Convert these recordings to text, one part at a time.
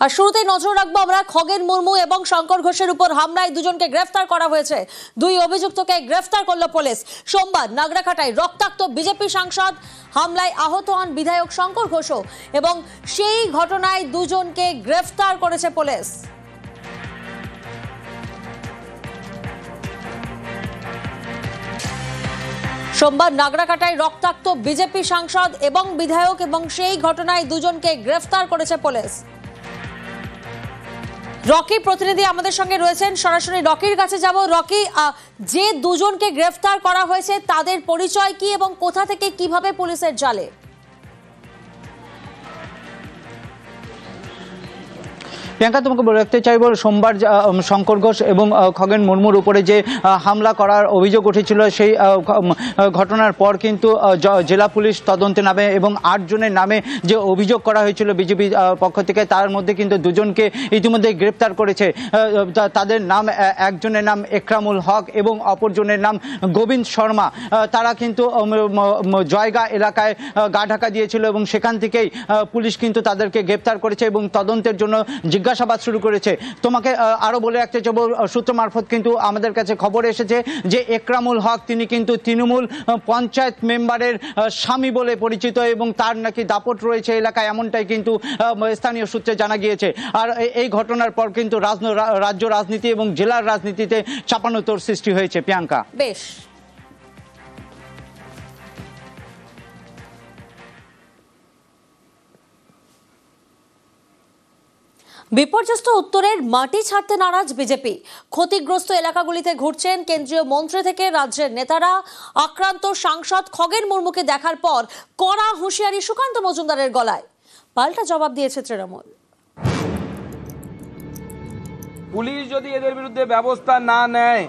আর শুরুতেই নজর রাখবো আমরা খগেন মুর্মু এবং শঙ্কর ঘোষের উপর হামলায় দুজনকে গ্রেফতার করা হয়েছে। দুই অভিযুক্তকে গ্রেফতার করলো পুলিশ। সোমবার নাগরাকাটায় রক্তাক্ত বিজেপি সাংসদ হামলায় আহত হন বিধায়ক শঙ্কর ঘোষও, এবং সেই ঘটনায় দুজনকে গ্রেফতার করেছে পুলিশ। সোমবার নাগরাকাটায় রক্তাক্ত বিজেপি সাংসদ এবং বিধায়ক, এবং সেই ঘটনায় দুজনকে গ্রেফতার করেছে পুলিশ। রকি প্রতিনিধি আমাদের সঙ্গে রয়েছেন, সরাসরি রকির কাছে যাব। রকি, যে দুজনকে গ্রেফতার করা হয়েছে তাদের পরিচয় কি এবং কোথা থেকে কিভাবে পুলিশের জালে? প্রিয়াঙ্কা, তোমাকে বলে রাখতে চাইব, সোমবার শঙ্কর ঘোষ এবং খগেন মুর্মুর উপরে যে হামলা করার অভিযোগ উঠেছিল, সেই ঘটনার পর কিন্তু জেলা পুলিশ তদন্তে নামে এবং 8 জনের নামে যে অভিযোগ করা হয়েছিল বিজেপি পক্ষ থেকে, তার মধ্যে কিন্তু দুজনকে ইতিমধ্যে গ্রেপ্তার করেছে। তাদের নাম, একজনের নাম একরামুল হক এবং অপরজনের নাম গোবিন্দ শর্মা। তারা কিন্তু জয়গা এলাকায় গা ঢাকা দিয়েছিল এবং সেখান থেকেই পুলিশ কিন্তু তাদেরকে গ্রেপ্তার করেছে এবং তদন্তের জন্য জিজ্ঞাসাবাদ শুরু করেছে। তোমাকে আরো বলে রাখতে চাইব, সূত্র মারফত কিন্তু আমাদের কাছে খবর এসেছে যে একরামুল হক তিনি কিন্তু তৃণমূল পঞ্চায়েত মেম্বারের স্বামী বলে পরিচিত এবং তার নাকি দাপট রয়েছে এলাকায়, এমনটাই কিন্তু স্থানীয় সূত্রে জানা গিয়েছে। আর এই ঘটনার পর কিন্তু রাজ্য রাজনীতি এবং জেলার রাজনীতিতে চাপানোতর সৃষ্টি হয়েছে। প্রিয়াঙ্কা, বেশ। বিপর্যস্ত উত্তরের মাটি ছাড়তে নারাজ বিজেপি। ক্ষতিগ্রস্ত এলাকাগুলিতে ঘুরছেন কেন্দ্রীয় মন্ত্রী থেকে রাজ্যের নেতারা। আক্রান্ত সাংসদ খগেন মুর্মুকে দেখার পর কড়া হুঁশিয়ারি সুকান্ত মজুমদারের গলায়। পাল্টা জবাব দিয়েছে তৃণমূল। পুলিশ যদি এদের বিরুদ্ধে ব্যবস্থা না নেয়,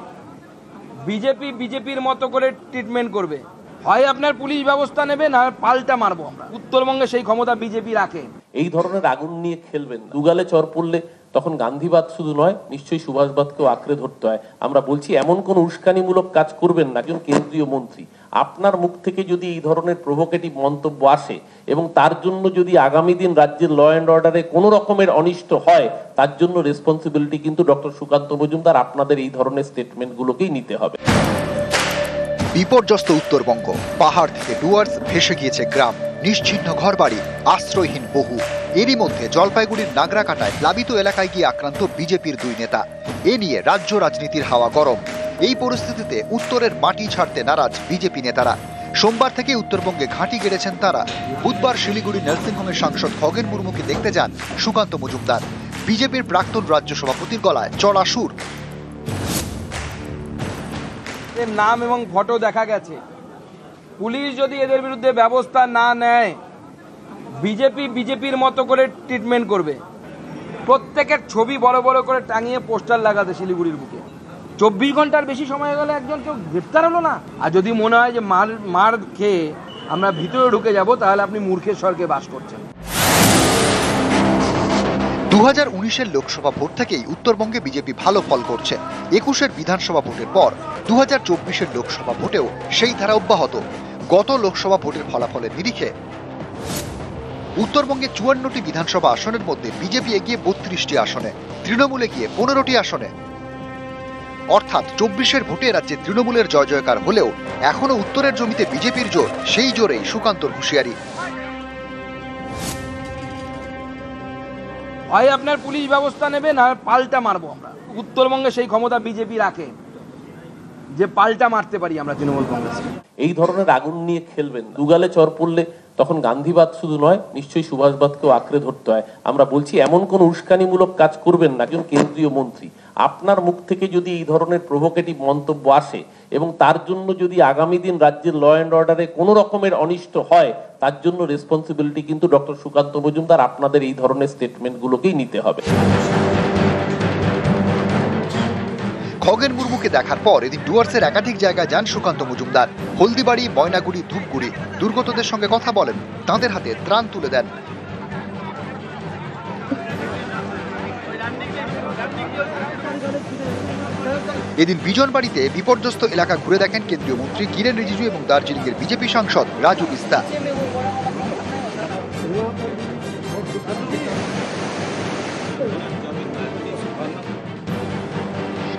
বিজেপির মতো করে ট্রিটমেন্ট করবে। হয় আপনার পুলিশ ব্যবস্থা নেবে, না পাল্টা মারবো আমরা। উত্তরবঙ্গে সেই ক্ষমতা বিজেপি রাখে। এই ধরনের আগুন নিয়ে খেলবেন, দুগালে চর পড়লে তখন গান্ধীবাদ শুধু নয়, নিশ্চয়ই সুভাষবাদকেও আঁকড়ে ধরতে হয়। আমরা বলছি এমন কোন উস্কানিমূলক কাজ করবেন না। একজন কেন্দ্রীয় মন্ত্রী, আপনার মুখ থেকে যদি এই ধরনের প্রভোকেটিভ মন্তব্য আসে এবং তার জন্য যদি আগামী দিন রাজ্যের ল অ্যান্ড অর্ডারে কোনো রকমের অনিষ্ট হয়, তার জন্য রেসপন্সিবিলিটি কিন্তু ডক্টর সুকান্ত মজুমদার, আপনাদের এই ধরনের স্টেটমেন্টগুলোকেই নিতে হবে। বিপর্যস্ত উত্তরবঙ্গ, পাহাড় থেকে ডুয়ার্স, ভেসে গিয়েছে গ্রাম, নিশ্চিহ্ন ঘরবাড়ি, আশ্রয়হীন বহু। এরই মধ্যে জলপাইগুড়ির নাগরাকাটায় প্লাবিত এলাকায় গিয়ে আক্রান্ত বিজেপির 2 নেতা। এ নিয়ে রাজ্য রাজনীতির হাওয়া গরম। এই পরিস্থিতিতে উত্তরের মাটি ছাড়তে নারাজ বিজেপি নেতারা। সোমবার থেকে উত্তরবঙ্গে ঘাঁটি গেড়েছেন তারা। বুধবার শিলিগুড়ি নার্সিংহোমের সাংসদ খগেন মুর্মুকে দেখতে যান সুকান্ত মজুমদার। বিজেপির প্রাক্তন রাজ্য সভাপতির গলায় চড়া সুর। নাম এবং ফটো দেখা গেছে। পুলিশ যদি এদের বিরুদ্ধে ব্যবস্থা না নেয়, বিজেপির মতো করে ট্রিটমেন্ট করবে। প্রত্যেকের ছবি বড় বড় করে টাঙিয়ে পোস্টার লাগাতে শিলিগুড়ির বুকে। 24 ঘন্টার বেশি সময় গেলে একজন কেউ গ্রেপ্তার হলো না। আর যদি মনে হয় যে মার খেয়ে আমরা ভিতরে ঢুকে যাব, তাহলে আপনি মূর্খের স্বর্গে বাস করছেন। 2019-এর লোকসভা ভোট থেকেই উত্তরবঙ্গে বিজেপি ভালো ফল করছে। 21-এর বিধানসভা ভোটের পর 2024-এর লোকসভা ভোটেও সেই ধারা অব্যাহত। গত লোকসভা ভোটের ফলাফলের নিরিখে উত্তরবঙ্গে 54টি বিধানসভা আসনের মধ্যে বিজেপি এগিয়ে 32টি আসনে, তৃণমূল এগিয়ে 15টি আসনে। অর্থাৎ 24-এর ভোটে রাজ্যে তৃণমূলের জয় জয়কার হলেও এখনো উত্তরের জমিতে বিজেপির জোর। সেই জোরেই সুকান্তর হুঁশিয়ারি। হয় আপনার পুলিশ ব্যবস্থা নেবে, না পাল্টা মারবো আমরা। উত্তরবঙ্গে সেই ক্ষমতা বিজেপি রাখে যে পাল্টা মারতে পারি আমরা তৃণমূল কংগ্রেস। এই ধরনের আগুন নিয়ে খেলবেন, দুগালে চর পড়লে তখন গান্ধীবাদ শুধু নয়, নিশ্চয়ই সুভাষবাদকেও আঁকড়ে ধরতে হয়। আমরা বলছি এমন কোন উস্কানিমূলক কাজ করবেন না। একজন কেন্দ্রীয় মন্ত্রী, আপনার মুখ থেকে যদি এই ধরনের প্রভোকেটিভ মন্তব্য আসে এবং তার জন্য যদি আগামী দিন রাজ্যের ল অ্যান্ড অর্ডারে কোনো রকমের অনিষ্ট হয়, তার জন্য রেসপন্সিবিলিটি কিন্তু ডক্টর সুকান্ত মজুমদার, আপনাদের এই ধরনের স্টেটমেন্টগুলোকেই নিতে হবে। খগেন মুর্মুকে দেখার পর এদিন ডুয়ার্সের একাধিক জায়গায় যান সুকান্ত মজুমদার। হলদিবাড়ি, ময়নাগুড়ি, ধূপগুড়ি দুর্গতদের সঙ্গে কথা বলেন, তাঁদের হাতে ত্রাণ তুলে দেন। এদিন বিজনবাড়িতে বিপর্যস্ত এলাকা ঘুরে দেখেন কেন্দ্রীয় মন্ত্রী কিরেন রিজিজু এবং দার্জিলিংয়ের বিজেপি সাংসদ রাজু বিস্তা।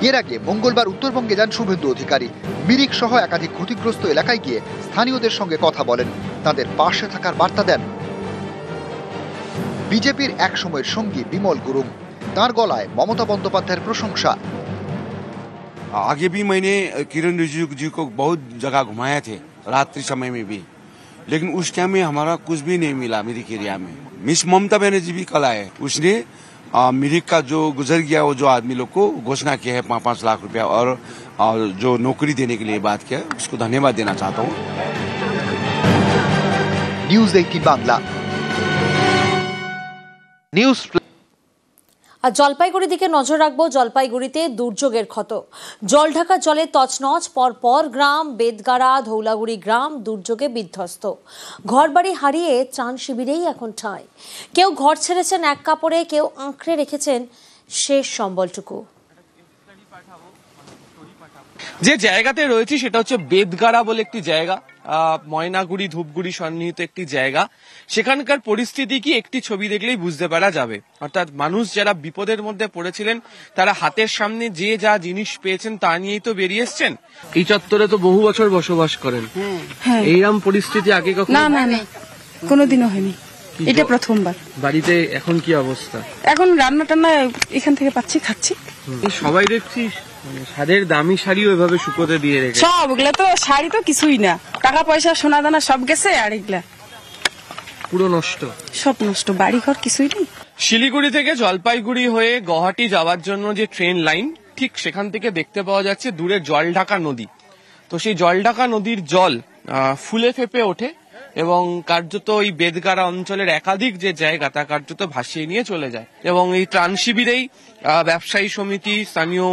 এর আগে মঙ্গলবার উত্তরবঙ্গে যান শুভেন্দু অধিকারী। মিরিক সহ একাধিক ক্ষতিগ্রস্ত এলাকায় গিয়ে স্থানীয়দের সঙ্গে কথা বলেন, তাদের পাশে থাকার বার্তা দেন। বিজেপির এক সময়ের সঙ্গী বিমল গুরুং, তার গলায় মমতা বন্দ্যোপাধ্যায়ের প্রশংসা। आगे भी मैंने किरण रिजिजू जी को बहुत जगह घुमाए थे, रात्रि समय में भी, लेकिन उस टाइम में हमारा कुछ भी नहीं मिला मिरिक एरिया में। मिस ममता बनर्जी भी कल आए, उसने मिरिक का जो गुजर गया वो जो आदमी लोग को घोषणा किया है 5-5 लाख रुपया और जो नौकरी देने के लिए बात किया, उसको धन्यवाद देना चाहता हूँ। News 18 Bangla news. আর জলপাইগুড়ির দিকে নজর রাখবো। জলপাইগুড়িতে দুর্যোগের ক্ষত, জলঢাকা জলে তছনছ, পরপর গ্রাম বেদগাড়া ধৌলাগুড়ি গ্রাম দুর্যোগে বিধ্বস্ত, ঘরবাড়ি হারিয়ে ত্রাণ শিবিরেই এখন ঠাঁই। কেউ ঘর ছেড়েছেন এক কাপড়ে, কেউ আঁকড়ে রেখেছেন শেষ সম্বলটুকু। যে জায়গাতে রয়েছে সেটা হচ্ছে বেদগাড়া বলে একটি জায়গা, ময়নাগুড়ি ধূপগুড়ি সন্নিহিত একটি জায়গা। সেখানকার পরিস্থিতি কি একটি ছবি দেখলেই বুঝতে পারা যাবে। অর্থাৎ মানুষ যারা বিপদের মধ্যে পড়েছিলেন তারা হাতের সামনে যে যা জিনিস পেয়েছেন তা নিয়েই তো বেরিয়ে এসছেন। এই চত্বরে তো বহু বছর বসবাস করেন, এইরকম পরিস্থিতি আগে কখনো? না না না, কোনোদিনও হয়নি, এটা প্রথমবার। বাড়িতে এখন কি অবস্থা? এখন রান্না টান্না এখান থেকে পাচ্ছি, খাচ্ছি। সবাই দেখছি সাদের দামি শাড়িও এভাবে শুকোতে দিয়ে রেখে। সব এগুলা তো শাড়ি তো কিছুই না, টাকা পয়সা সোনা দানা সব গেছে, আর এগুলা পুরো নষ্ট, সব নষ্ট, বাড়ি ঘর কিছুই নেই। শিলিগুড়ি থেকে জলপাইগুড়ি হয়ে গুয়াহাটি যাওয়ার জন্য যে ট্রেন লাইন, ঠিক সেখান থেকে দেখতে পাওয়া যাচ্ছে দূরে জলঢাকা নদী। তো সেই জলঢাকা নদীর জল ফুলে ফেপে ওঠে এবং কার্যত এই বেদগাড়া অঞ্চলের একাধিক যে জায়গা তা কার্যত ভাসিয়ে নিয়ে চলে যায়। এবং এই ত্রাণ শিবিরেই ব্যবসায়ী সমিতি, স্থানীয়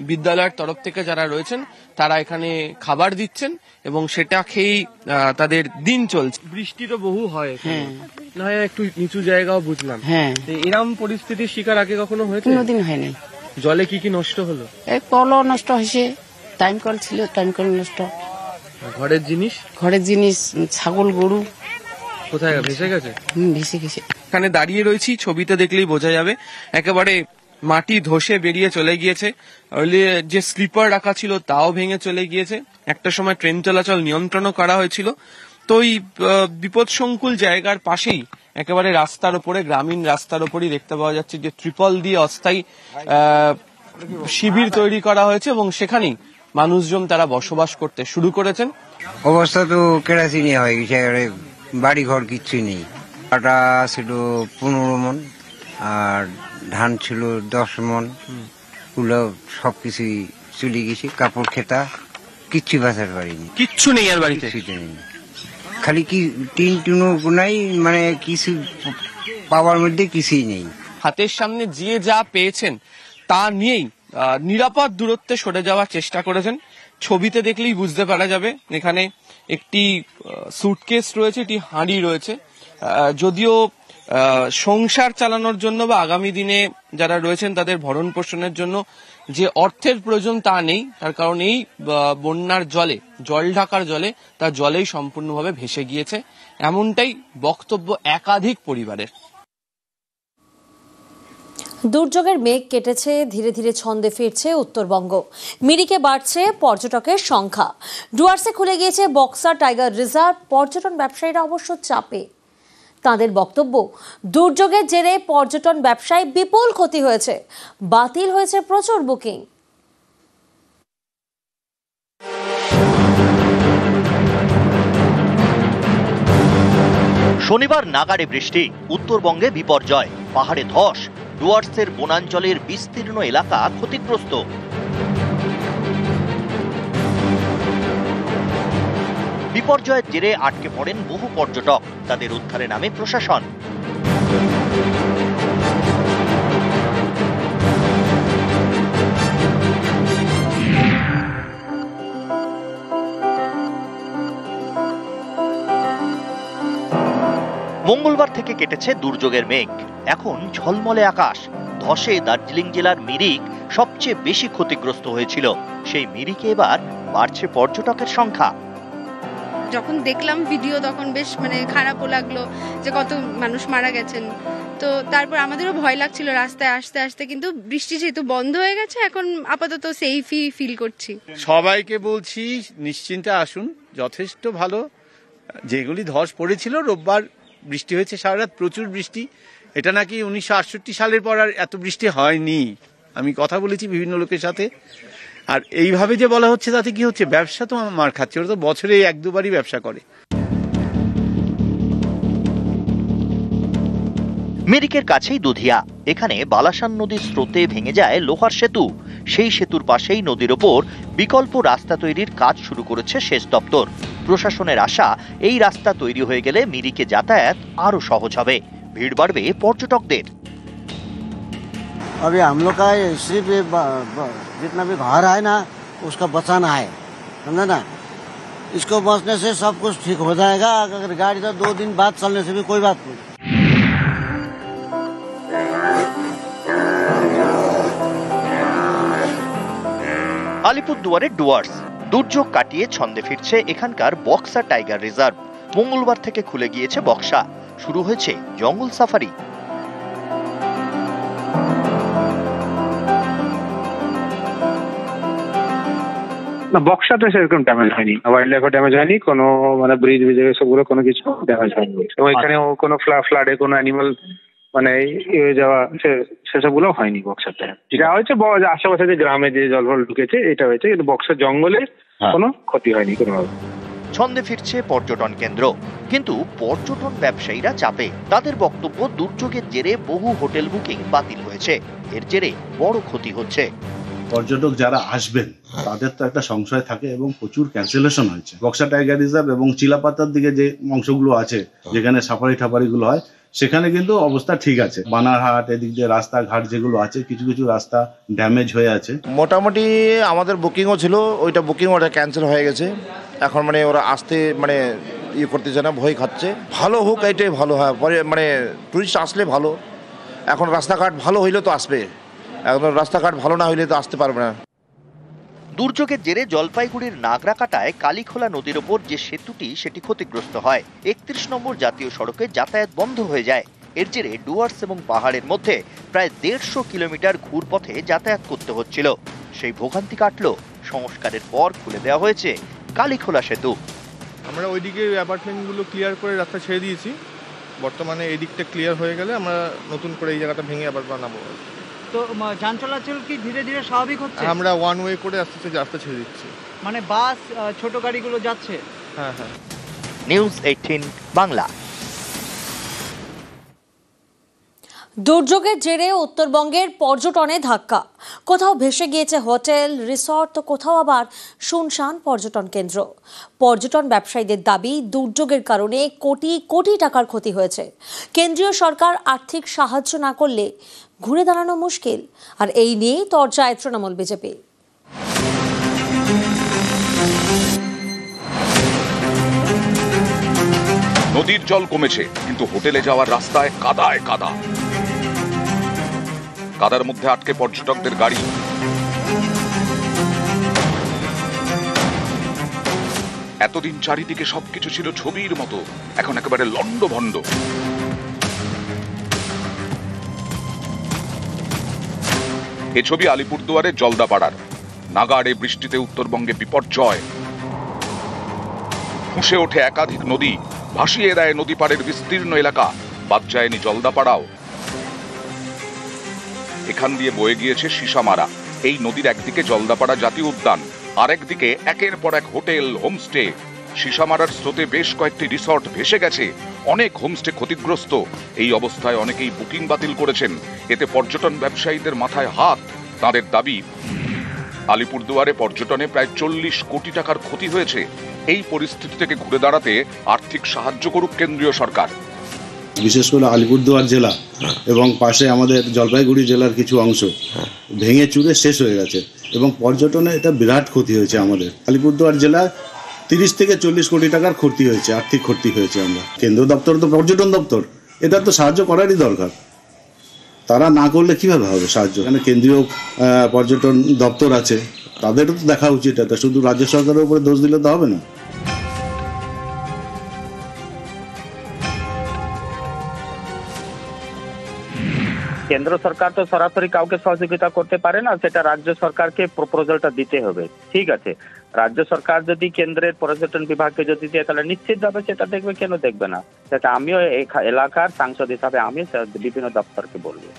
বিদ্যালয়ের তরফ থেকে যারা রয়েছেন তারা এখানে খাবার দিচ্ছেন এবং সেটা খেয়েই তাদের দিন চলছে। বৃষ্টি তো বহু হয়, না হয় একটু নিচু জায়গাও বুঝলাম। এরকম পরিস্থিতির শিকার আগে কখনো হয়েছে? কোনোদিন হয়নি। জলে কি কি নষ্ট হলো? এই কলও নষ্ট হয়েছে, টাইম কল ছিল, টাইম কল নষ্ট। ঘরের জিনিস? ঘরের জিনিস, ছাগল গরু কোথায় ভেসে গেছে? ভেসে গেছে। এখানে দাঁড়িয়ে রয়েছি, ছবিতে দেখলেই বোঝা যাবে একেবারে মাটি ধসে বেরিয়ে চলে গিয়েছে। যে স্লিপার রাখা ছিল তাও ভেঙে চলে গিয়েছে। একটা সময় ট্রেন চলাচল নিয়ন্ত্রণও করা হয়েছিল। তো এই বিপদসংকুল জায়গার পাশেই একেবারে রাস্তার উপরে, গ্রামীণ রাস্তার উপরই দেখতে পাওয়া যাচ্ছে যে ত্রিপল দিয়ে অস্থায়ী শিবির তৈরি করা হয়েছে এবং সেখানেই মানুষজন তারা বসবাস করতে শুরু করেছেন। অবস্থা তো কেরাসিনি হয়ে গেছে, বাড়ি ঘর কিচ্ছু নেই। আটা ছিল 15 মন আর ধান ছিল 10 মন, ওগুলো সবকিছুই চলে গেছে। কাপড় খেতা কিচ্ছু বাঁচার পারিনি, কিচ্ছু নেই আর বাড়িতে, কিছুই নেই। খালি কি টিন টুনো নাই, মানে কিছু পাওয়ার মধ্যে কিছুই নেই। হাতের সামনে যে যা পেয়েছেন তা নিয়েই নিরাপদ দূরত্বে সরে যাওয়ার চেষ্টা করেছেন। ছবিতে দেখলেই বুঝতে পারা যাবে এখানে একটি সুটকেস রয়েছে, একটি হাঁড়ি রয়েছে। যদিও সংসার চালানোর জন্য বা আগামী দিনে যারা রয়েছেন তাদের ভরণ পোষণের জন্য যে অর্থের প্রয়োজন তা নেই, তার কারণ এই বন্যার জলে, জলঢাকার জলে, তার জলেই সম্পূর্ণভাবে ভেসে গিয়েছে, এমনটাই বক্তব্য একাধিক পরিবারের। দুর্যোগের মেঘ কেটেছে, ধীরে ধীরে ছন্দে ফিরছে উত্তরবঙ্গ। মিরিকে বাড়ছে পর্যটকের সংখ্যা। ডুয়ার্সে খুলে গিয়েছে বক্সার টাইগার রিজার্ভ। পর্যটন ব্যবসায়ীরা অবশ্য চাপে। তাদের বক্তব্য, দুর্যোগের জেরে পর্যটন ব্যবসায় বিপুল ক্ষতি হয়েছে, বাতিল হয়েছে প্রচুর বুকিং। শনিবার নাগাড়ে বৃষ্টি, উত্তরবঙ্গে বিপর্যয়, পাহাড়ে ধস, ডুয়ার্সের বনাঞ্চলের বিস্তীর্ণ এলাকা ক্ষতিগ্রস্ত। বিপর্যয়ের জেরে আটকে পড়েন বহু পর্যটক, তাদের উদ্ধারে নামে প্রশাসন। মঙ্গলবার থেকে কেটেছে দুর্যোগের মেঘ, এখন ঝলমলে আকাশ। ধসে দার্জিলিং জেলার মিরিক সবচেয়ে বেশি ক্ষতিগ্রস্ত হয়েছিল। সেই মিরিকে এবার বাড়ছে পর্যটকের সংখ্যা। যখন দেখলাম ভিডিও তখন বেশ মানে খারাপও লাগলো যে কত মানুষ মারা গেছেন। তো তারপর আমাদেরও ভয় লাগছিল রাস্তায় আসতে আসতে, কিন্তু বৃষ্টি যেহেতু বন্ধ হয়ে গেছে এখন আপাতত সেফই ফিল করছি। সবাইকে বলছি নিশ্চিন্তে আসুন, যথেষ্ট ভালো। যেগুলি ধস পড়েছিল, রোববার বৃষ্টি হয়েছে সারা রাত, প্রচুর বৃষ্টি। এটা নাকি 1968 সালের পর আর এত বৃষ্টি হয়নি। আমি কথা বলেছি বিভিন্ন লোকের সাথে। আর এইভাবে যে বলা হচ্ছে তাতে কি হচ্ছে, ব্যবসা তো মার খাচ্ছে। ওরা তো বছরে 1-2বারই ব্যবসা করে। মিরিকের কাছেই দুধিয়া, এখানে বালাসান নদীর স্রোতে ভেঙে যায় লোহার সেতু। সেই সেতুর পাশেই নদীর ওপর বিকল্প রাস্তা তৈরির কাজ শুরু করেছে সেচ দপ্তর। প্রশাসনের আশা এই রাস্তা তৈরি হয়ে গেলে মিরিকে যাতায়াত আরো সহজ হবে, ভিড় বাড়বে পর্যটকদের। अभी हम लोग का सिर्फ जितना भी घर है ना उसका बचाना है, समझा ना। इसको बचने से सब कुछ ठीक हो जाएगा। अगर गाड़ी तो 2 दिन बाद चलने से भी कोई बात नहीं। আলিপুরদুয়ারের ডুয়ার্স দুর্যোগ কাটিয়ে ছন্দে ফিরছে এখানকার বক্সা টাইগার রিজার্ভ। মঙ্গলবার থেকে খুলে গিয়েছে বক্সা, শুরু হয়েছে জঙ্গল সাফারি। না, বক্সাতে সেরকম ড্যামেজ হয়নি, ওয়াইল্ড লাইফও ড্যামেজ হয়নি, কোনো মানে ব্রিজ সবগুলো কোনো কিছু ড্যামেজ হয়নি। এবং এখানেও কোনো ফ্লাডে কোনো অ্যানিমাল মানে হয়ে যাওয়া সেসবগুলো হয়নি বক্সাতে। যেটা হয়েছে আশেপাশে যে গ্রামে যে জল ফল ঢুকেছে এটা হয়েছে, কিন্তু বক্সার জঙ্গলে কোনো ক্ষতি হয়নি কোনোভাবে। ছন্দে ফিরছে পর্যটন কেন্দ্র, কিন্তু পর্যটন ব্যবসায়ীরা চাপে। তাদের বক্তব্য, দুর্যোগের জেরে বহু হোটেল বুকিং বাতিল হয়েছে, এর জেরে বড় ক্ষতি হচ্ছে। পর্যটক যারা আসবেন তাদের তো একটা সংশয় থাকে এবং প্রচুর ক্যান্সেলেশন হয়েছে। বক্সা টাইগার রিজার্ভ এবং চিলাপাতার দিকে যে অংশগুলো আছে যেখানে সাফারি টাফারিগুলো হয় সেখানে কিন্তু অবস্থা ঠিক আছে। বানারহাট এদিক দিয়ে রাস্তাঘাট যেগুলো আছে কিছু কিছু রাস্তা ড্যামেজ হয়ে আছে। মোটামুটি আমাদের বুকিংও ছিল, ওইটা বুকিং ওটা ক্যান্সেল হয়ে গেছে। এখন মানে ওরা আসতে মানে ইয়ে করতেছে না, ভয় খাচ্ছে। ভালো হোক, এইটাই ভালো হয়, পরে মানে টুরিস্ট আসলে ভালো। এখন রাস্তাঘাট ভালো হইলে তো আসবে, এখন রাস্তাঘাট ভালো না হইলে তো আসতে পারবে না। দুর্যোগের জেরে জলপাইগুড়ির নাগরাকাটায় কালীখোলা নদীর ওপর যে সেতুটি সেটি ক্ষতিগ্রস্ত হয়। 31 নম্বর জাতীয় সড়কে যাতায়াত বন্ধ হয়ে যায়। এর জেরে ডুয়ার্স এবং পাহাড়ের মধ্যে প্রায় 150 কিলোমিটার ঘুরপথে যাতায়াত করতে হচ্ছিল। সেই ভোগান্তি কাটলো সংস্কারের পর খুলে দেওয়া হয়েছে কালীখোলা সেতু। আমরা ওইদিকে অ্যাপার্টমেন্টগুলো ক্লিয়ার করে রাস্তা ছেড়ে দিয়েছি। বর্তমানে এই দিকটা ক্লিয়ার হয়ে গেলে আমরা নতুন করে এই জায়গাটা ভেঙে আবার বানাবো। তো যান চলাচল কি ধীরে ধীরে স্বাভাবিক হচ্ছে? আমরা ওয়ান ওয়ে করে আস্তে আস্তে রাস্তা ছেড়ে দিচ্ছি, মানে বাস ছোট গাড়িগুলো যাচ্ছে। হ্যাঁ হ্যাঁ। নিউজ 18 বাংলা। দুর্যোগের জেরে উত্তরবঙ্গের পর্যটনে ধাক্কা। কোথাও ভেসে গিয়েছে হোটেল, রিসর্ট, তো কোথাও আবার শুনশান পর্যটন কেন্দ্র। পর্যটন ব্যবসায়ীদের দাবি, দুর্যোগের কারণে কোটি কোটি টাকার ক্ষতি হয়েছে। কেন্দ্রীয় সরকার আর্থিক সাহায্য না করলে ঘুরে দাঁড়ানো মুশকিল। আর এই নিয়েই তরজায় তৃণমূল বিজেপি। নদীর জল কমেছে, কিন্তু হোটেলে যাওয়ার রাস্তায় কাদায় কাদা। কাদার মধ্যে আটকে পর্যটকদের গাড়ি। এতদিন চারিদিকে সবকিছু ছিল ছবির মতো, এখন একেবারে লন্ডভন্ড। এ ছবি আলিপুরদুয়ারের জলদাপাড়ার। নাগাড়ে বৃষ্টিতে উত্তরবঙ্গে বিপর্যয়। ফুঁসে ওঠে একাধিক নদী, ভাসিয়ে দেয় নদী পাড়ের বিস্তীর্ণ এলাকা। বাদ যায়নি জলদাপাড়াও। এখান দিয়ে বয়ে গিয়েছে সীসামারা। এই নদীর একদিকে জলদাপাড়া জাতীয় উদ্যান, আর একদিকে একের পর এক হোটেল, হোমস্টে। সীসামারার স্রোতে বেশ কয়েকটি রিসর্ট ভেসে গেছে, অনেক হোমস্টে ক্ষতিগ্রস্ত। এই অবস্থায় অনেকেই বুকিং বাতিল করেছেন। এতে পর্যটন ব্যবসায়ীদের মাথায় হাত। তাদের দাবি, আলিপুরদুয়ারে পর্যটনে প্রায় 40 কোটি টাকার ক্ষতি হয়েছে। এই পরিস্থিতি থেকে ঘুরে দাঁড়াতে আর্থিক সাহায্য করুক কেন্দ্রীয় সরকার। বিশেষ করে আলিপুরদুয়ার জেলা এবং পাশে আমাদের জলপাইগুড়ি জেলার কিছু অংশ ভেঙে চুরে শেষ হয়ে গেছে এবং পর্যটনে এটা বিরাট ক্ষতি হয়েছে। আমাদের আলিপুরদুয়ার জেলায় 30 থেকে 40 কোটি টাকার ক্ষতি হয়েছে, আর্থিক ক্ষতি হয়েছে। আমরা কেন্দ্র দপ্তর তো পর্যটন দপ্তর, এটা তো সাহায্য করারই দরকার। তারা না করলে কিভাবে হবে সাহায্য? এখানে কেন্দ্রীয় পর্যটন দপ্তর আছে, তাদেরও তো দেখা উচিত। এটা শুধু রাজ্য সরকারের উপরে দোষ দিলে তো হবে না। কেন্দ্র সরকার তো সরাসরি কাউকে সহযোগিতা করতে পারে না, সেটা রাজ্য সরকারকে প্রপোজালটা দিতে হবে। ঠিক আছে, রাজ্য সরকার যদি কেন্দ্রের পর্যটন বিভাগকে যদি দিয়ে তাহলে নিশ্চিতভাবে সেটা দেখবে, কেন দেখবে না। সেটা আমিও এই এলাকার সাংসদ হিসাবে আমি বিভিন্ন দপ্তরকে বলবো।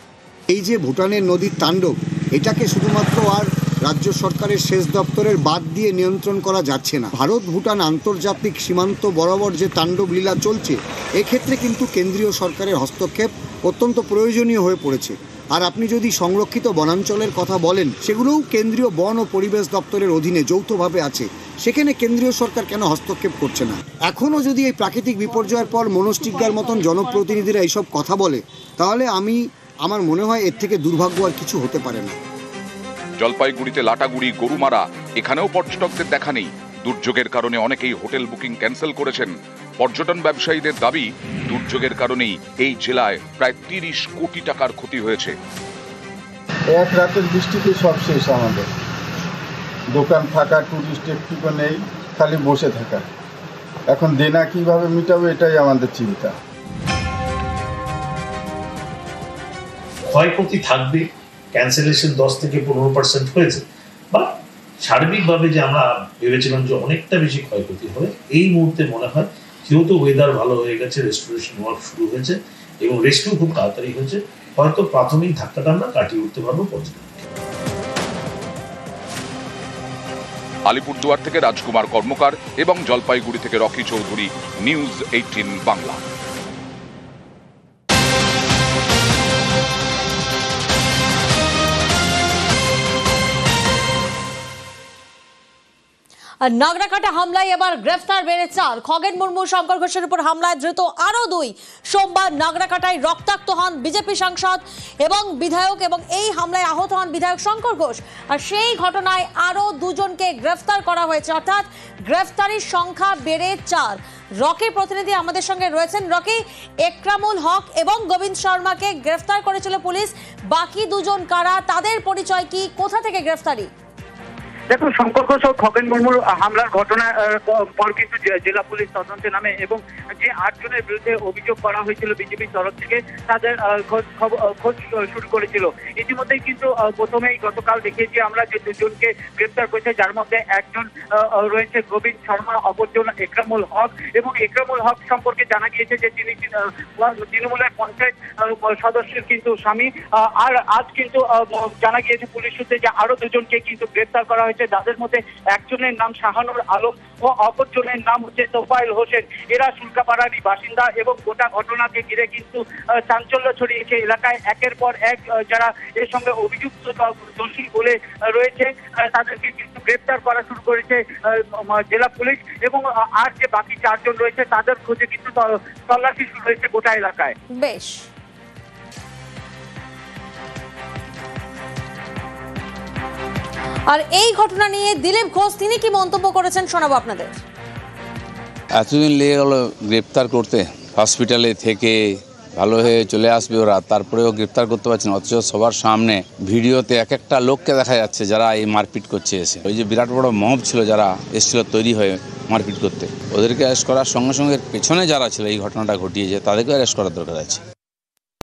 এই যে ভুটানের নদীর তাণ্ডব, এটাকে শুধুমাত্র আর রাজ্য সরকারের সেচ দপ্তরের বাদ দিয়ে নিয়ন্ত্রণ করা যাচ্ছে না। ভারত ভুটান আন্তর্জাতিক সীমান্ত বরাবর যে তাণ্ডব লীলা চলছে, এক্ষেত্রে কিন্তু কেন্দ্রীয় সরকারের হস্তক্ষেপ অত্যন্ত প্রয়োজনীয় হয়ে পড়েছে। আর আপনি যদি সংরক্ষিত বনাঞ্চলের কথা বলেন, সেগুলোও কেন্দ্রীয় বন ও পরিবেশ দপ্তরের অধীনে যৌথভাবে আছে। সেখানে কেন্দ্রীয় সরকার কেন হস্তক্ষেপ করছে না? এখনও যদি এই প্রাকৃতিক বিপর্যয়ের পর মনোজ টিগ্গার মতন জনপ্রতিনিধিরা এইসব কথা বলে, তাহলে আমার মনে হয় এর থেকে দুর্ভাগ্য আর কিছু হতে পারে না। জলপাইগুড়িতে লাটাগুড়ি, গরুমারা, এখানেও পর্যটকদের দেখা নেই। দুর্যোগের কারণে অনেকেই হোটেল বুকিং ক্যান্সেল করেছেন। পর্যটন ব্যবসায়ীদের দাবি, দুর্যোগের কারণেই এই জেলায় প্রায় 30 কোটি টাকার ক্ষতি হয়েছে। এক রাতের বৃষ্টিতে সব শেষ আমাদের। দোকান ফাঁকা, টুরিস্ট একটুকু নেই, খালি বসে থাকা। এখন দেনা কিভাবে মিটাবো, এটাই আমাদের চিন্তা। ক্ষয়ক্ষতি থাকবে, ক্যান্সেলেশন 10 থেকে 15% হয়েছে, বা সার্বিকভাবে যে আমরা ভেবেছিলাম যে অনেকটা বেশি ক্ষয়ক্ষতি হবে, এই মুহূর্তে মনে হয় যেহেতু ওয়েদার ভালো হয়ে গেছে, রেস্টোরেশন ওয়ার্ক শুরু হয়েছে এবং রেস্কিউ খুব তাড়াতাড়ি হয়েছে, হয়তো প্রাথমিক ধাক্কাটা আমরা কাটিয়ে উঠতে পারবো পর্যটন। আলিপুরদুয়ার থেকে রাজকুমার কর্মকার এবং জলপাইগুড়ি থেকে রকি চৌধুরী, নিউজ 18 বাংলা। নাগরাকাটা হামলায় এবার গ্রেফতার বেড়ে 4। খগেন মুর্মু, শঙ্কর ঘোষের উপর হামলায় ধৃত আরো 2। সোমবার নাগরাকাটায় রক্তাক্ত হন বিজেপি সাংসদ এবং বিধায়ক, এবং এই হামলায় আহত হন বিধায়ক শঙ্কর ঘোষ। আর সেই ঘটনায় আরো 2 জনকে গ্রেফতার করা হয়েছে, অর্থাৎ গ্রেফতারির সংখ্যা বেড়ে 4। রকির প্রতিনিধি আমাদের সঙ্গে রয়েছেন। রকি, একরামুল হক এবং গোবিন্দ শর্মাকে গ্রেফতার করেছিল পুলিশ, বাকি 2 জন কারা, তাদের পরিচয় কি, কোথা থেকে গ্রেফতারি? দেখুন, শঙ্কর ঘোষ ও খগেন মুর্মুর হামলার ঘটনার পর কিন্তু জেলা পুলিশ তদন্তে নামে এবং যে 8 জনের বিরুদ্ধে অভিযোগ করা হয়েছিল বিজেপির তরফ থেকে, তাদের খোঁজ শুরু করেছিল। ইতিমধ্যেই কিন্তু প্রথমেই গতকাল দেখিয়েছি আমরা যে 2 জনকে গ্রেপ্তার করেছে, যার মধ্যে একজন রয়েছে গোবিন্দ শর্মা, অপরজন একরামুল হক। এবং একরামুল হক সম্পর্কে জানা গিয়েছে যে তিনি তৃণমূলের পঞ্চায়েত সদস্যের কিন্তু স্বামী। আর আজ কিন্তু জানা গিয়েছে পুলিশ সূত্রে যে আরো 2 জনকে কিন্তু গ্রেপ্তার করা হয়েছে, যাদের মধ্যে একজনের নাম শাহানুর আলম ও অপরজনের নাম হচ্ছে তোফায়েল হোসেন। এরা শুল্কাপাড়ারই বাসিন্দা এবং গোটা ঘটনাকে ঘিরে কিন্তু চাঞ্চল্য ছড়িয়েছে এলাকায়। একের পর এক যারা এর সঙ্গে অভিযুক্ত দোষী বলে রয়েছে, তাদেরকে কিন্তু গ্রেপ্তার করা শুরু করেছে জেলা পুলিশ। এবং আর যে বাকি 4 জন রয়েছে, তাদের খোঁজে কিন্তু তল্লাশি শুরু হয়েছে গোটা এলাকায়। বেশ। আর এই ঘটনা নিয়ে দিলীপ ঘোষ তিনি কি মন্তব্য করেছেন শোনাবো আপনাদের। এতদিন লেগে গেল গ্রেপ্তার করতে, হসপিটালে থেকে ভালো হয়ে চলে আসবে ওরা, তারপরেও গ্রেপ্তার করতে পারছেন। অথচ সবার সামনে ভিডিওতে এক একটা লোককে দেখা যাচ্ছে যারা এই মারপিট করছে এসে। ওই যে বিরাট বড় মব ছিল যারা এসেছিল তৈরি হয়ে মারপিট করতে, ওদেরকে অ্যারেস্ট করার সঙ্গে সঙ্গে পেছনে যারা ছিল এই ঘটনাটা ঘটিয়েছে তাদেরকে অ্যারেস্ট করার দরকার আছে।